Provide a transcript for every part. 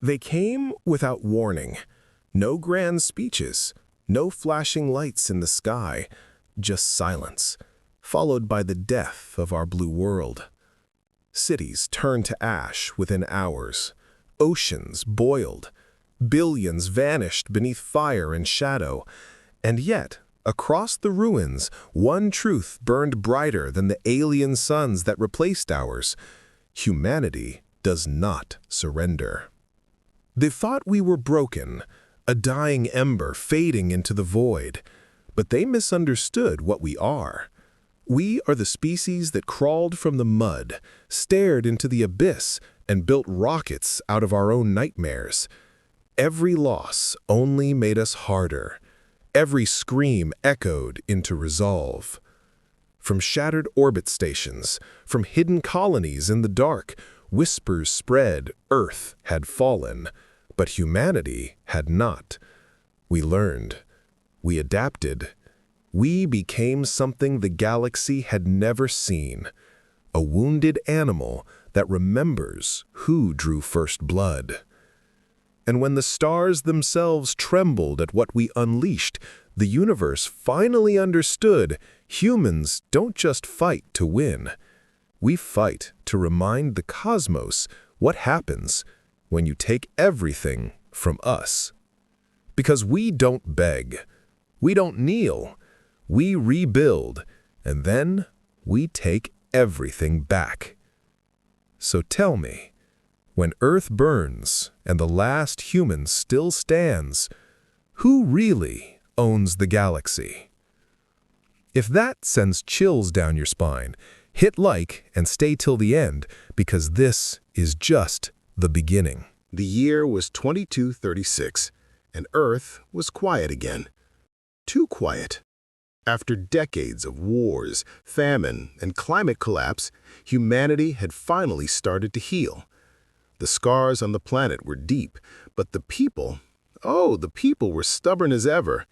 They came without warning. No grand speeches, no flashing lights in the sky, just silence, followed by the death of our blue world. Cities turned to ash within hours. Oceans boiled. Billions vanished beneath fire and shadow. And yet, across the ruins, one truth burned brighter than the alien suns that replaced ours. Humanity does not surrender. They thought we were broken, a dying ember fading into the void. But they misunderstood what we are. We are the species that crawled from the mud, stared into the abyss, and built rockets out of our own nightmares. Every loss only made us harder. Every scream echoed into resolve. From shattered orbit stations, from hidden colonies in the dark, whispers spread Earth had fallen, but humanity had not. We learned. We adapted. We became something the galaxy had never seen. A wounded animal that remembers who drew first blood. And when the stars themselves trembled at what we unleashed, the universe finally understood humans don't just fight to win. We fight to remind the cosmos what happens when you take everything from us. Because we don't beg, we don't kneel, we rebuild, and then we take everything back. So tell me, when Earth burns and the last human still stands, who really owns the galaxy? If that sends chills down your spine, hit like and stay till the end, because this is just the beginning. The year was 2236, and Earth was quiet again. Too quiet. After decades of wars, famine, and climate collapse, humanity had finally started to heal. The scars on the planet were deep, but the people were stubborn as ever.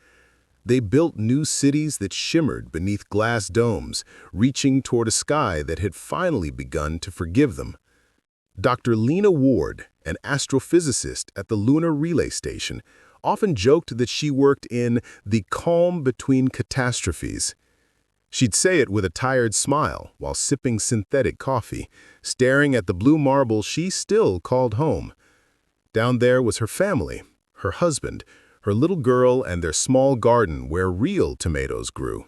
They built new cities that shimmered beneath glass domes, reaching toward a sky that had finally begun to forgive them. Dr. Lena Ward, an astrophysicist at the Lunar Relay Station, often joked that she worked in the calm between catastrophes. She'd say it with a tired smile while sipping synthetic coffee, staring at the blue marble she still called home. Down there was her family, her husband, her little girl, and their small garden where real tomatoes grew.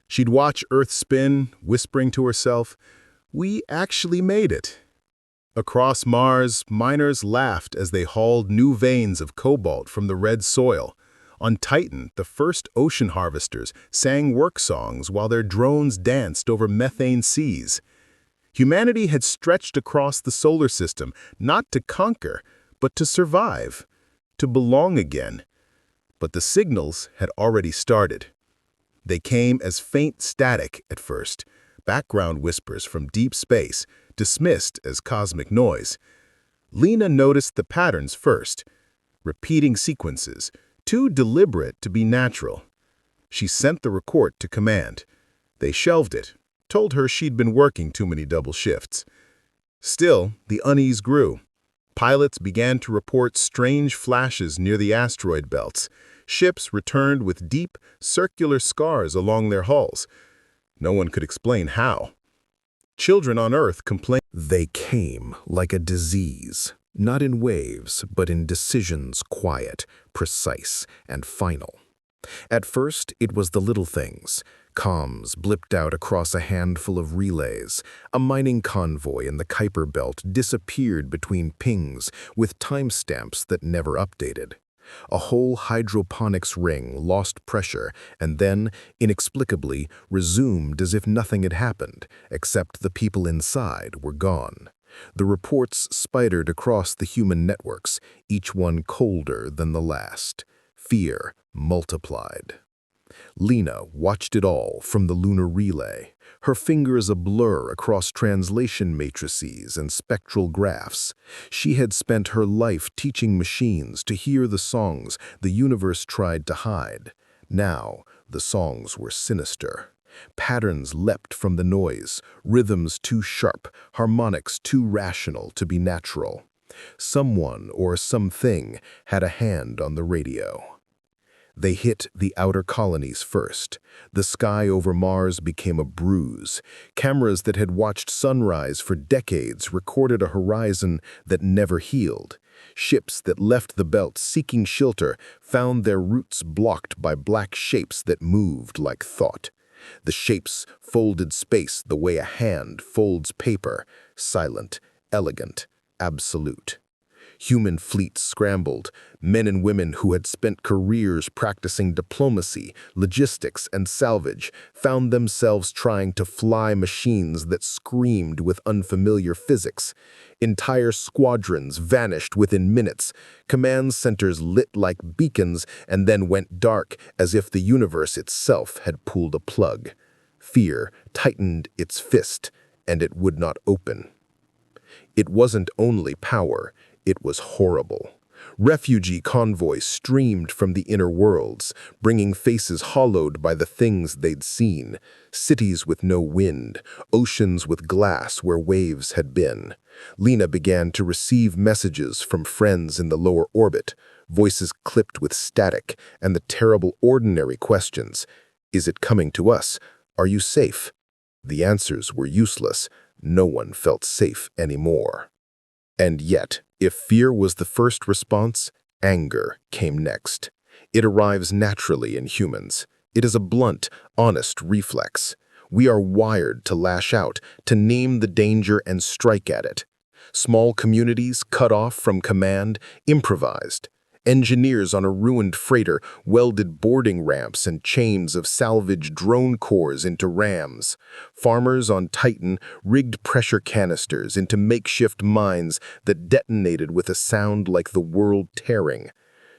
She'd watch Earth spin, whispering to herself, "We actually made it." Across Mars, miners laughed as they hauled new veins of cobalt from the red soil. On Titan, the first ocean harvesters sang work songs while their drones danced over methane seas. Humanity had stretched across the solar system, not to conquer, but to survive, to belong again. But the signals had already started. They came as faint static at first, background whispers from deep space, dismissed as cosmic noise. Lena noticed the patterns first, repeating sequences, too deliberate to be natural. She sent the report to command. They shelved it, told her she'd been working too many double shifts. Still, the unease grew. Pilots began to report strange flashes near the asteroid belts. Ships returned with deep, circular scars along their hulls. No one could explain how. Children on Earth complained. They came like a disease, not in waves, but in decisions quiet, precise, and final. At first, it was the little things. Comms blipped out across a handful of relays. A mining convoy in the Kuiper Belt disappeared between pings with timestamps that never updated. A whole hydroponics ring lost pressure and then, inexplicably, resumed as if nothing had happened, except the people inside were gone. The reports spidered across the human networks, each one colder than the last. Fear multiplied. Lena watched it all from the lunar relay, her fingers a blur across translation matrices and spectral graphs. She had spent her life teaching machines to hear the songs the universe tried to hide. Now, the songs were sinister. Patterns leapt from the noise, rhythms too sharp, harmonics too rational to be natural. Someone or something had a hand on the radio. They hit the outer colonies first. The sky over Mars became a bruise. Cameras that had watched sunrise for decades recorded a horizon that never healed. Ships that left the belt seeking shelter found their routes blocked by black shapes that moved like thought. The shapes folded space the way a hand folds paper, silent, elegant, absolute. Human fleets scrambled. Men and women who had spent careers practicing diplomacy, logistics, and salvage found themselves trying to fly machines that screamed with unfamiliar physics. Entire squadrons vanished within minutes. Command centers lit like beacons and then went dark as if the universe itself had pulled a plug. Fear tightened its fist, and it would not open. It wasn't only power. It was horrible. Refugee convoys streamed from the inner worlds, bringing faces hollowed by the things they'd seen. Cities with no wind, oceans with glass where waves had been. Lena began to receive messages from friends in the lower orbit, voices clipped with static, and the terrible ordinary questions. Is it coming to us? Are you safe? The answers were useless. No one felt safe anymore. And yet, if fear was the first response, anger came next. It arrives naturally in humans. It is a blunt, honest reflex. We are wired to lash out, to name the danger and strike at it. Small communities cut off from command, improvised. Engineers on a ruined freighter welded boarding ramps and chains of salvaged drone cores into rams. Farmers on Titan rigged pressure canisters into makeshift mines that detonated with a sound like the world tearing.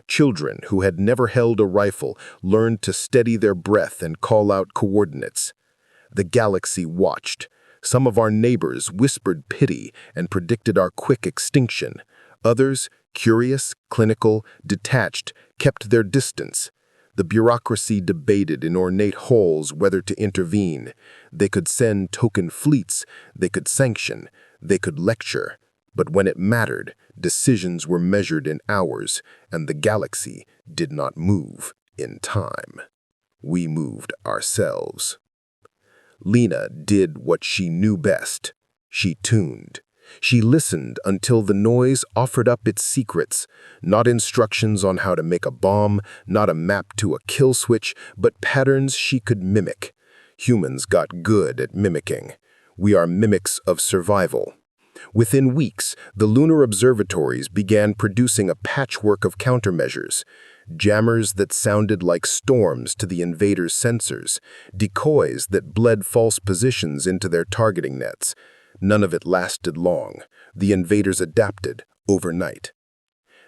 Children who had never held a rifle learned to steady their breath and call out coordinates. The galaxy watched. Some of our neighbors whispered pity and predicted our quick extinction. Others, curious, clinical, detached, kept their distance. The bureaucracy debated in ornate halls whether to intervene. They could send token fleets, they could sanction, they could lecture. But when it mattered, decisions were measured in hours, and the galaxy did not move in time. We moved ourselves. Lena did what she knew best. She tuned. She listened until the noise offered up its secrets, not instructions on how to make a bomb, not a map to a kill switch, but patterns she could mimic. Humans got good at mimicking. We are mimics of survival. Within weeks, the lunar observatories began producing a patchwork of countermeasures. Jammers that sounded like storms to the invaders' sensors, decoys that bled false positions into their targeting nets. None of it lasted long. The invaders adapted overnight.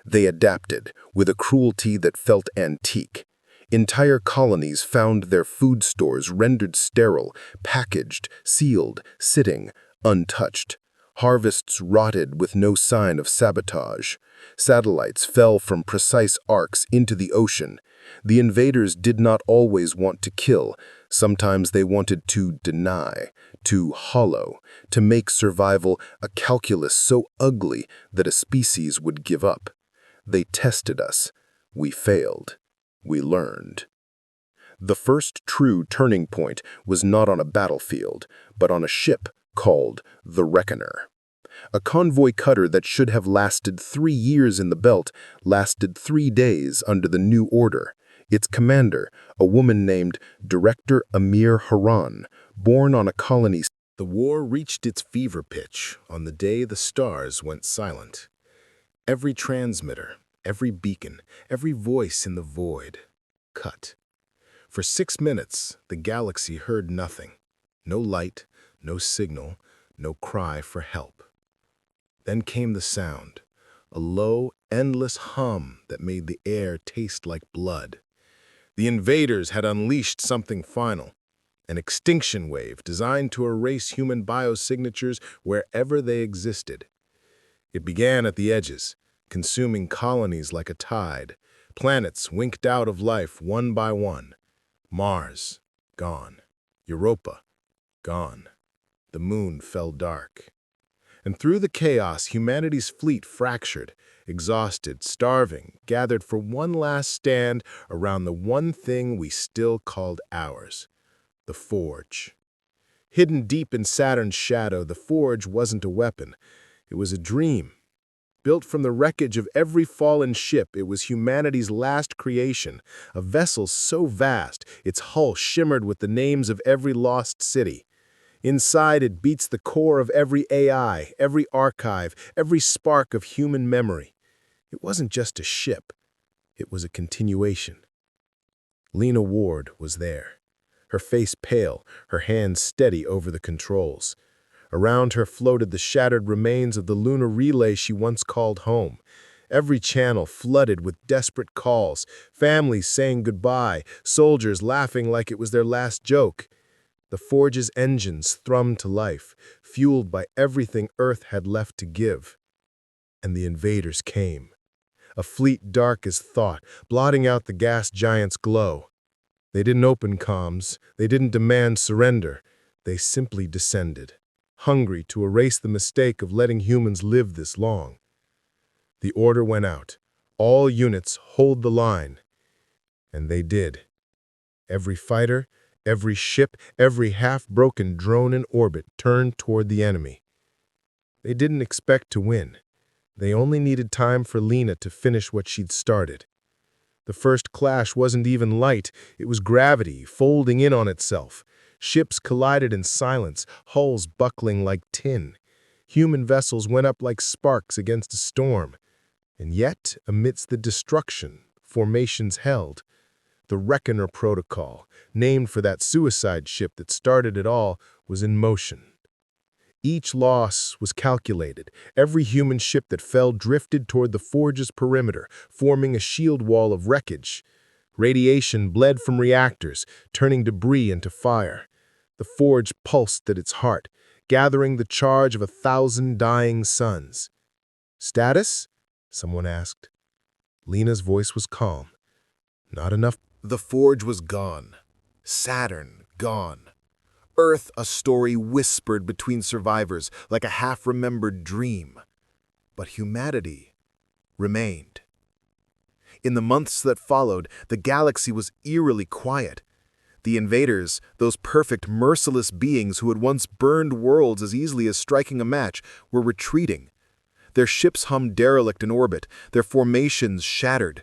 They adapted with a cruelty that felt antique. Entire colonies found their food stores rendered sterile, packaged, sealed, sitting, untouched. Harvests rotted with no sign of sabotage. Satellites fell from precise arcs into the ocean. The invaders did not always want to kill. Sometimes they wanted to deny, to hollow, to make survival a calculus so ugly that a species would give up. They tested us. We failed. We learned. The first true turning point was not on a battlefield, but on a ship called the Reckoner. A convoy cutter that should have lasted 3 years in the belt lasted 3 days under the new order. Its commander, a woman named Director Amir Haran, born on a colony. The war reached its fever pitch on the day the stars went silent. Every transmitter, every beacon, every voice in the void, cut. For 6 minutes, the galaxy heard nothing. No light, no signal, no cry for help. Then came the sound, a low, endless hum that made the air taste like blood. The invaders had unleashed something final, an extinction wave designed to erase human biosignatures wherever they existed. It began at the edges, consuming colonies like a tide. Planets winked out of life one by one. Mars, gone. Europa, gone. The moon fell dark. And through the chaos, humanity's fleet fractured, exhausted, starving, gathered for one last stand around the one thing we still called ours, the Forge. Hidden deep in Saturn's shadow, the Forge wasn't a weapon. It was a dream. Built from the wreckage of every fallen ship, it was humanity's last creation, a vessel so vast its hull shimmered with the names of every lost city. Inside, it beats the core of every AI, every archive, every spark of human memory. It wasn't just a ship. It was a continuation. Lena Ward was there, her face pale, her hands steady over the controls. Around her floated the shattered remains of the lunar relay she once called home. Every channel flooded with desperate calls, families saying goodbye, soldiers laughing like it was their last joke. The Forge's engines thrummed to life, fueled by everything Earth had left to give. And the invaders came. A fleet dark as thought, blotting out the gas giant's glow. They didn't open comms, they didn't demand surrender. They simply descended, hungry to erase the mistake of letting humans live this long. The order went out. All units hold the line. And they did. Every fighter, every ship, every half-broken drone in orbit turned toward the enemy. They didn't expect to win. They only needed time for Lena to finish what she'd started. The first clash wasn't even light, it was gravity folding in on itself. Ships collided in silence, hulls buckling like tin. Human vessels went up like sparks against a storm. And yet, amidst the destruction, formations held. The Reckoner Protocol, named for that suicide ship that started it all, was in motion. Each loss was calculated. Every human ship that fell drifted toward the Forge's perimeter, forming a shield wall of wreckage. Radiation bled from reactors, turning debris into fire. The Forge pulsed at its heart, gathering the charge of 1,000 dying suns. "Status?" someone asked. Lena's voice was calm. "Not enough." The Forge was gone. Saturn gone. Earth a story whispered between survivors like a half-remembered dream. But humanity remained. In the months that followed, the galaxy was eerily quiet. The invaders, those perfect, merciless beings who had once burned worlds as easily as striking a match, were retreating. Their ships hummed derelict in orbit, their formations shattered.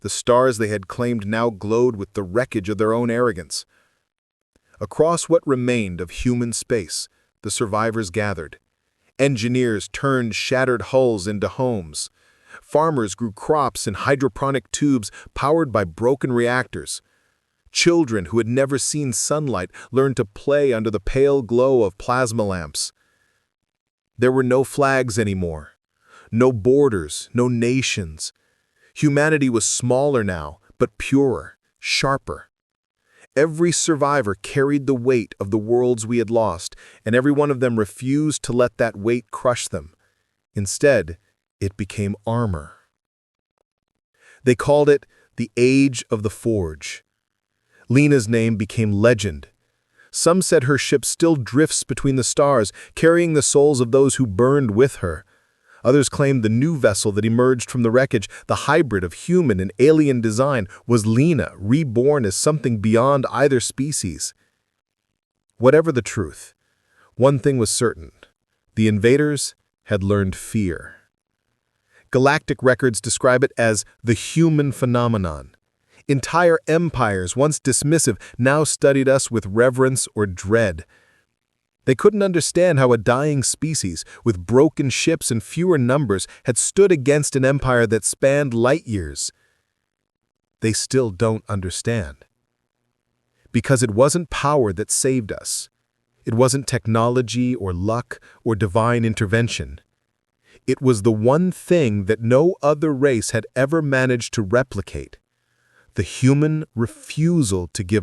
The stars they had claimed now glowed with the wreckage of their own arrogance. Across what remained of human space, the survivors gathered. Engineers turned shattered hulls into homes. Farmers grew crops in hydroponic tubes powered by broken reactors. Children who had never seen sunlight learned to play under the pale glow of plasma lamps. There were no flags anymore. No borders, no nations. Humanity was smaller now, but purer, sharper. Every survivor carried the weight of the worlds we had lost, and every one of them refused to let that weight crush them. Instead, it became armor. They called it the Age of the Forge. Lena's name became legend. Some said her ship still drifts between the stars, carrying the souls of those who burned with her. Others claimed the new vessel that emerged from the wreckage, the hybrid of human and alien design, was Lena, reborn as something beyond either species. Whatever the truth, one thing was certain: the invaders had learned fear. Galactic records describe it as the human phenomenon. Entire empires, once dismissive, now studied us with reverence or dread. They couldn't understand how a dying species, with broken ships and fewer numbers, had stood against an empire that spanned light years. They still don't understand. Because it wasn't power that saved us. It wasn't technology or luck or divine intervention. It was the one thing that no other race had ever managed to replicate: the human refusal to give